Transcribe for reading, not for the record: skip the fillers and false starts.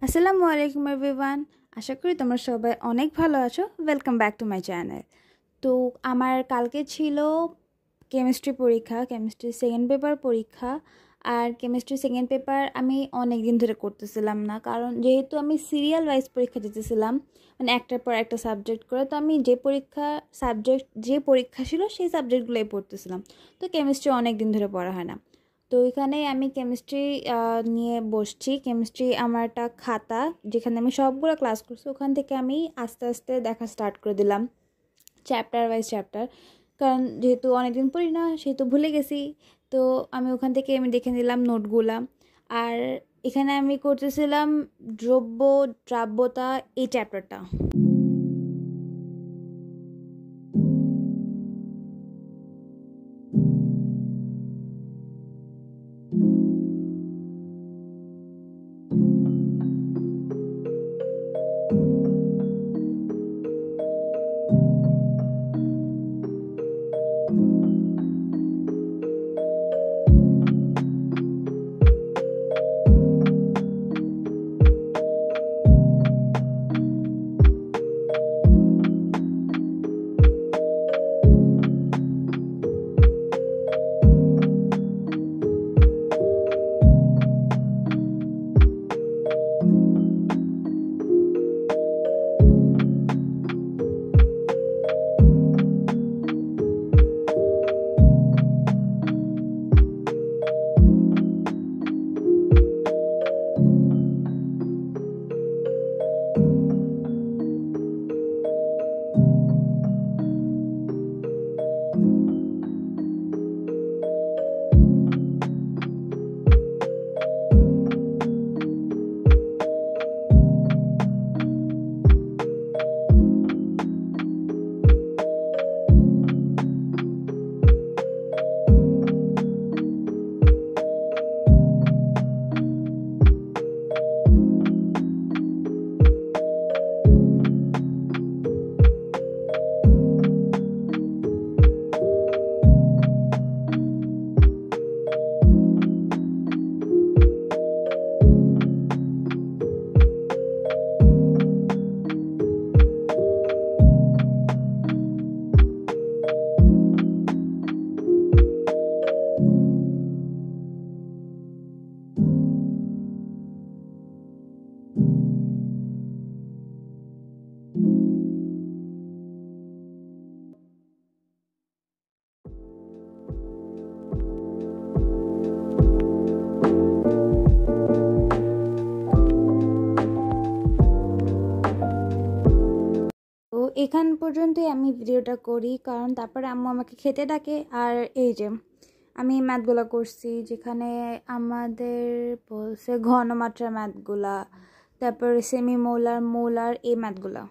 আসসালামু আলাইকুম এভরিওয়ান। আশা করি তোমরা সবাই অনেক ভালো আছো। Welcome back to my channel. তো আমার কালকে ছিল কেমিস্ট্রি পরীক্ষা, কেমিস্ট্রি সেকেন্ড পেপার পরীক্ষা। আর কেমিস্ট্রি সেকেন্ড পেপার আমি অনেক দিন ধরে করতেছিলাম না, কারণ যেহেতু আমি সিরিয়াল ওয়াইজ পরীক্ষা দিতেছিলাম, মানে একটার পর একটা সাবজেক্ট করে, তো আমি যে পরীক্ষা ছিল সেই সাবজেক্টগুলোই পড়তেছিলাম। তো কেমিস্ট্রি অনেক দিন ধরে পড়া হয় না। তো এখানে আমি কেমিস্ট্রি নিয়ে বসছি। কেমিস্ট্রি আমার একটা খাতা, যেখানে আমি সবগুলো ক্লাস করছি, ওখান থেকে আমি আস্তে আস্তে দেখা স্টার্ট করে দিলাম, চ্যাপ্টার বাই চ্যাপ্টার। কারণ যেহেতু অনেকদিন পড়ি না, সেহেতু ভুলে গেছি। তো ওখান থেকে আমি দেখে নিলাম নোটগুলা। আর এখানে আমি করতেছিলাম দ্রব্যতা, এই চ্যাপ্টারটা। তো এখান পর্যন্তই আমি ভিডিওটা করি, কারণ তারপরে আম্মু আমাকে খেতে ডাকে। আর এই যে আমি ম্যাথগুলো করছি, যেখানে আমাদের বলছে ঘনমাত্রার ম্যাথগুলা, তারপরে সেমি মোলার, মোলার, এই ম্যাথগুলা।